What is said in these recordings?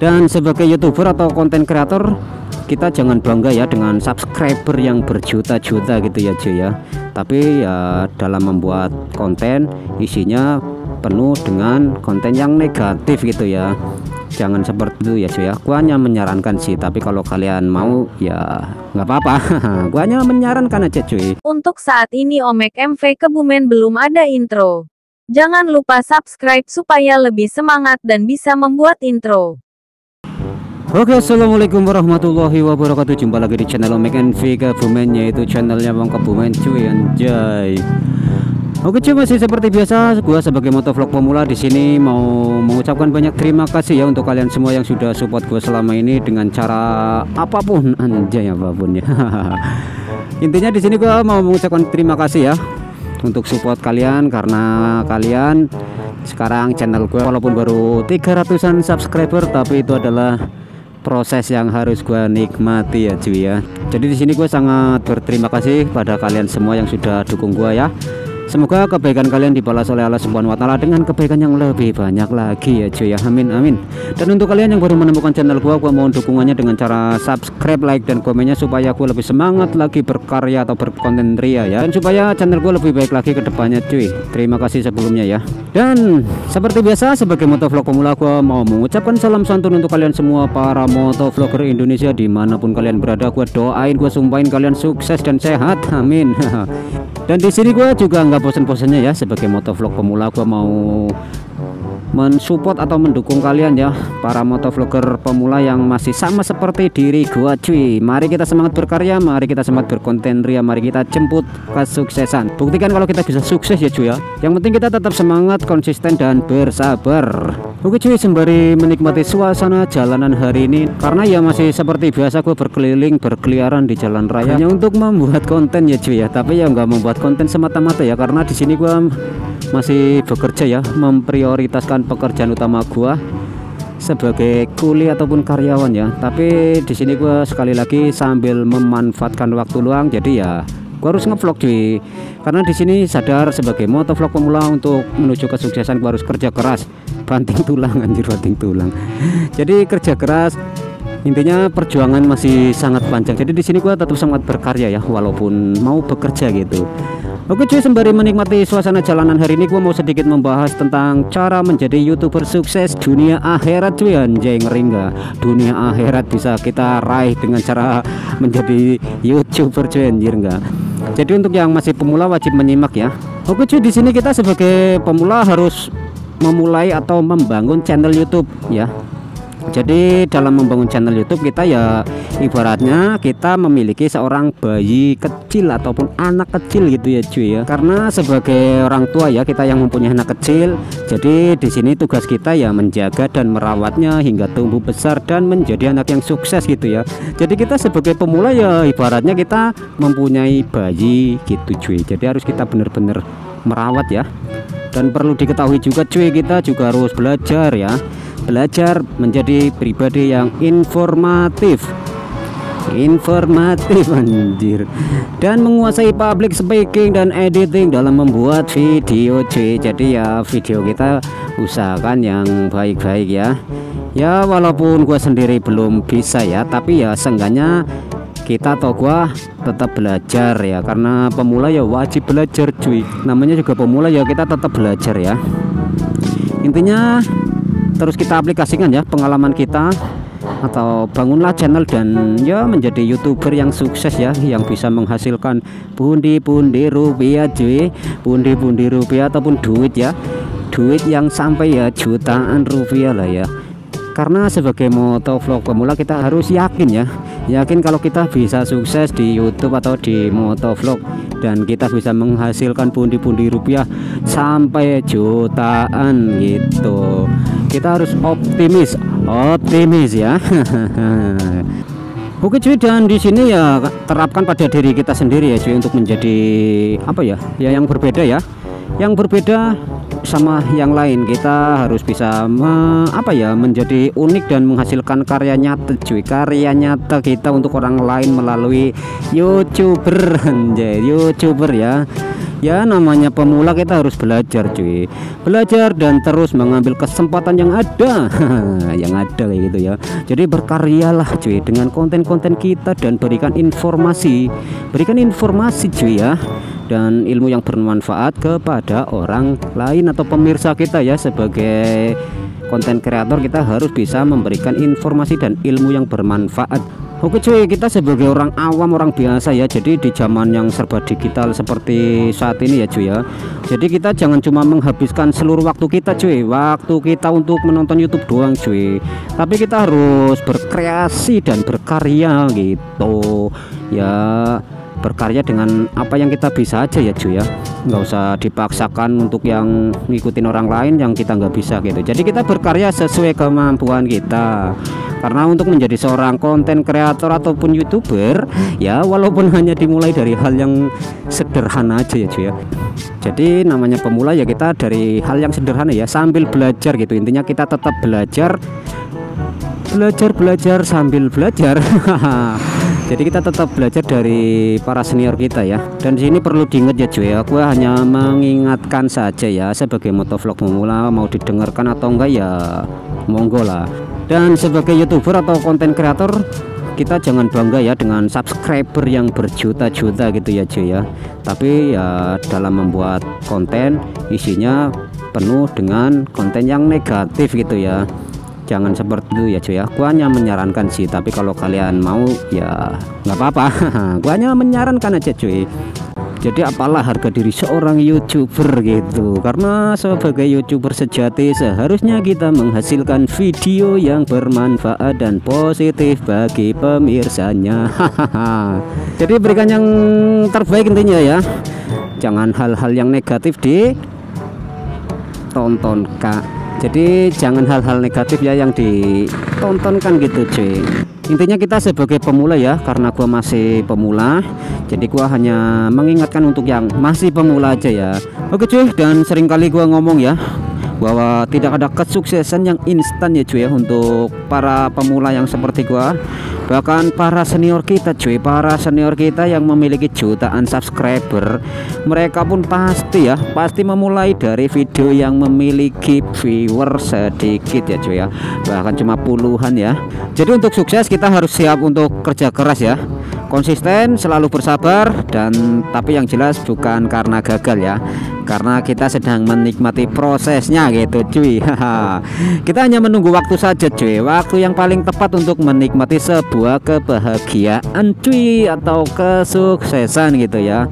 Dan sebagai YouTuber atau konten kreator, kita jangan bangga ya dengan subscriber yang berjuta-juta gitu ya cuy ya. Tapi ya dalam membuat konten isinya penuh dengan konten yang negatif gitu ya. Jangan seperti itu ya cuy ya. Gua hanya menyarankan sih, tapi kalau kalian mau ya nggak apa-apa. Gua hanya menyarankan aja cuy. Untuk saat ini Omek MV Kebumen belum ada intro. Jangan lupa subscribe supaya lebih semangat dan bisa membuat intro. Oke, assalamualaikum warahmatullahi wabarakatuh. Jumpa lagi di channel Omek MV Kebumen, yaitu channelnya Bang Kebumen cuy, anjay. Oke cuy, masih seperti biasa, gua sebagai motovlog pemula di sini mau mengucapkan banyak terima kasih ya untuk kalian semua yang sudah support gua selama ini dengan cara apapun, anjay apapun ya. Intinya di sini gua mau mengucapkan terima kasih ya untuk support kalian, karena kalian sekarang channel gue walaupun baru 300-an subscriber, tapi itu adalah proses yang harus gue nikmati ya cuy ya. Jadi di sini gue sangat berterima kasih pada kalian semua yang sudah dukung gue ya. Semoga kebaikan kalian dibalas oleh Allah Subhanahu wa Ta'ala dengan kebaikan yang lebih banyak lagi ya cuy ya. Amin amin. Dan untuk kalian yang baru menemukan channel gua mohon dukungannya dengan cara subscribe, like, dan komennya supaya gua lebih semangat lagi berkarya atau berkonten ria ya. Dan supaya channel gua lebih baik lagi ke depannya cuy. Terima kasih sebelumnya ya. Dan seperti biasa sebagai motovlog pemula, gua mau mengucapkan salam santun untuk kalian semua para motovlogger Indonesia dimanapun kalian berada. Gua doain, gua sumpahin kalian sukses dan sehat. Amin. Dan di sini gue juga nggak bosan-bosannya ya sebagai motovlog pemula, gue mau mensupport atau mendukung kalian ya, para motovlogger pemula yang masih sama seperti diri gue cuy. Mari kita semangat berkarya, mari kita semangat berkonten ria, mari kita jemput kesuksesan. Buktikan kalau kita bisa sukses ya cuy ya. Yang penting kita tetap semangat, konsisten, dan bersabar. Oke cuy, sembari menikmati suasana jalanan hari ini, karena ya masih seperti biasa gue berkeliaran di jalan raya hanya untuk membuat konten ya cuy ya. Tapi ya nggak membuat konten semata-mata ya, karena di sini gue masih bekerja ya, memprioritaskan pekerjaan utama gue sebagai kuli ataupun karyawan ya. Tapi di sini gue sekali lagi sambil memanfaatkan waktu luang, jadi ya gue harus ngevlog cuy, karena di sini sadar sebagai motovlog pemula untuk menuju kesuksesan gue harus kerja keras, banting tulang anjir, banting tulang. Jadi kerja keras, intinya perjuangan masih sangat panjang. Jadi di sini gue tetap sangat berkarya ya, walaupun mau bekerja gitu. Oke cuy, sembari menikmati suasana jalanan hari ini, gue mau sedikit membahas tentang cara menjadi YouTuber sukses dunia akhirat cuy. Anjay, ngeri nggak? Dunia akhirat bisa kita raih dengan cara menjadi YouTuber cuy, anjir nggak? Jadi untuk yang masih pemula wajib menyimak ya. Oke cuy, di sini kita sebagai pemula harus memulai atau membangun channel YouTube ya. Jadi dalam membangun channel YouTube kita ya ibaratnya kita memiliki seorang bayi kecil ataupun anak kecil gitu ya cuy ya. Karena sebagai orang tua ya, kita yang mempunyai anak kecil, jadi di sini tugas kita ya menjaga dan merawatnya hingga tumbuh besar dan menjadi anak yang sukses gitu ya. Jadi kita sebagai pemula ya ibaratnya kita mempunyai bayi gitu cuy. Jadi harus kita benar-benar merawat ya. Dan perlu diketahui juga cuy, kita juga harus belajar ya, belajar menjadi pribadi yang informatif anjir, dan menguasai public speaking dan editing dalam membuat video cuy. Jadi ya video kita usahakan yang baik-baik ya. Ya walaupun gua sendiri belum bisa ya, tapi ya seenggaknya kita atau gua tetap belajar ya, karena pemula ya wajib belajar cuy. Namanya juga pemula ya, kita tetap belajar ya. Intinya terus kita aplikasikan ya pengalaman kita, atau bangunlah channel dan ya menjadi YouTuber yang sukses ya, yang bisa menghasilkan pundi-pundi rupiah cuy, pundi-pundi rupiah ataupun duit ya, duit yang sampai ya jutaan rupiah lah ya. Karena sebagai motovlog pemula kita harus yakin ya, yakin kalau kita bisa sukses di YouTube atau di motovlog, dan kita bisa menghasilkan pundi-pundi rupiah sampai jutaan gitu. Kita harus optimis ya. Oke cuy, dan di sini ya terapkan pada diri kita sendiri ya cuy, untuk menjadi apa ya, ya yang berbeda ya, yang berbeda sama yang lain. Kita harus bisa menjadi unik dan menghasilkan karya nyata cuy, karya nyata kita untuk orang lain melalui YouTuber anjay, YouTuber ya. Ya namanya pemula kita harus belajar cuy, belajar dan terus mengambil kesempatan yang ada yang ada kayak gitu ya. Jadi berkaryalah cuy dengan konten-konten kita dan berikan informasi cuy ya, dan ilmu yang bermanfaat kepada orang lain atau pemirsa kita ya. Sebagai konten kreator kita harus bisa memberikan informasi dan ilmu yang bermanfaat. Oke cuy, kita sebagai orang awam, orang biasa ya, jadi di zaman yang serba digital seperti saat ini ya cuy ya, jadi kita jangan cuma menghabiskan seluruh waktu kita cuy, waktu kita untuk menonton YouTube doang cuy, tapi kita harus berkreasi dan berkarya gitu ya. Berkarya dengan apa yang kita bisa aja ya cuy ya, nggak usah dipaksakan untuk yang ngikutin orang lain yang kita nggak bisa gitu. Jadi kita berkarya sesuai kemampuan kita, karena untuk menjadi seorang konten kreator ataupun YouTuber ya, walaupun hanya dimulai dari hal yang sederhana aja ya cuy ya. Jadi namanya pemula ya, kita dari hal yang sederhana ya, sambil belajar gitu. Intinya kita tetap belajar sambil belajar jadi kita tetap belajar dari para senior kita ya. Dan di sini perlu diingat ya cuy, aku hanya mengingatkan saja ya, sebagai motovlog pemula, mau didengarkan atau enggak ya monggo lah. Dan sebagai YouTuber atau konten kreator, kita jangan bangga ya dengan subscriber yang berjuta-juta gitu ya cuy ya, tapi ya dalam membuat konten isinya penuh dengan konten yang negatif gitu ya. Jangan seperti itu ya cuy ya. Gua hanya menyarankan sih, tapi kalau kalian mau ya nggak apa-apa gua hanya menyarankan aja cuy. Jadi apalah harga diri seorang YouTuber gitu, karena sebagai YouTuber sejati seharusnya kita menghasilkan video yang bermanfaat dan positif bagi pemirsanya. Jadi berikan yang terbaik intinya ya, jangan hal-hal yang negatif ditonton kak. Jadi jangan hal-hal negatif ya yang ditontonkan gitu cuy. Intinya kita sebagai pemula ya, karena gua masih pemula, jadi gua hanya mengingatkan untuk yang masih pemula aja ya. Oke cuy, dan seringkali gua ngomong ya bahwa tidak ada kesuksesan yang instan ya cuy ya untuk para pemula yang seperti gua. Bahkan para senior kita cuy, para senior kita yang memiliki jutaan subscriber, mereka pun pasti memulai dari video yang memiliki viewer sedikit ya cuy ya, bahkan cuma puluhan ya. Jadi untuk sukses kita harus siap untuk kerja keras ya, konsisten, selalu bersabar, dan tapi yang jelas bukan karena gagal ya, karena kita sedang menikmati prosesnya gitu cuy. Kita hanya menunggu waktu saja cuy, waktu yang paling tepat untuk menikmati sebuah kebahagiaan cuy, atau kesuksesan gitu ya.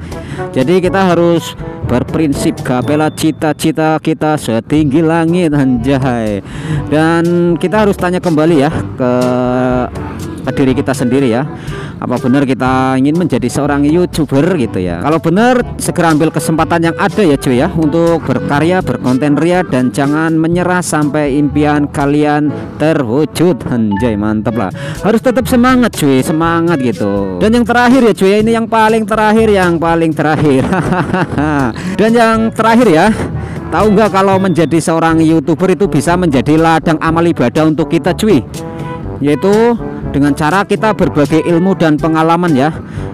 Jadi kita harus berprinsip gapelah cita-cita kita setinggi langit anjay. Dan kita harus tanya kembali ya ke diri kita sendiri ya, apa benar kita ingin menjadi seorang YouTuber gitu ya. Kalau benar, segera ambil kesempatan yang ada ya cuy ya, untuk berkarya, berkonten ria, dan jangan menyerah sampai impian kalian terwujud. Anjay, mantap lah, harus tetap semangat cuy, semangat gitu. Dan yang terakhir ya cuy ya, ini yang paling terakhir dan yang terakhir ya, tahu nggak kalau menjadi seorang YouTuber itu bisa menjadi ladang amal ibadah untuk kita cuy, yaitu dengan cara kita berbagi ilmu dan pengalaman ya,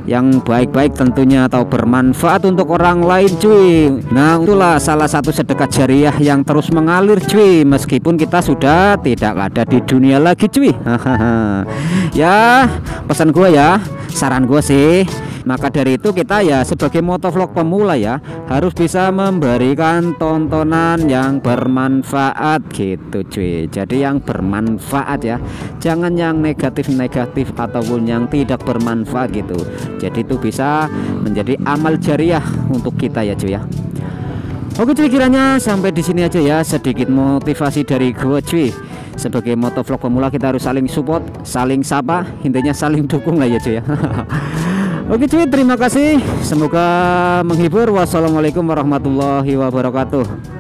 yang baik-baik tentunya, atau bermanfaat untuk orang lain cuy. Nah itulah salah satu sedekah jariah yang terus mengalir cuy, meskipun kita sudah tidak ada di dunia lagi cuy. Ya pesan gue ya, saran gue sih, maka dari itu kita ya sebagai motovlog pemula ya harus bisa memberikan tontonan yang bermanfaat gitu cuy. Jadi yang bermanfaat ya, jangan yang negatif-negatif ataupun yang tidak bermanfaat gitu. Jadi itu bisa menjadi amal jariah untuk kita ya cuy ya. Oke cuy, kiranya sampai di sini aja ya sedikit motivasi dari gue cuy. Sebagai motovlog pemula kita harus saling support, saling sapa, intinya saling dukung lah ya cuy ya. Oke cuy, terima kasih, semoga menghibur. Wassalamualaikum warahmatullahi wabarakatuh.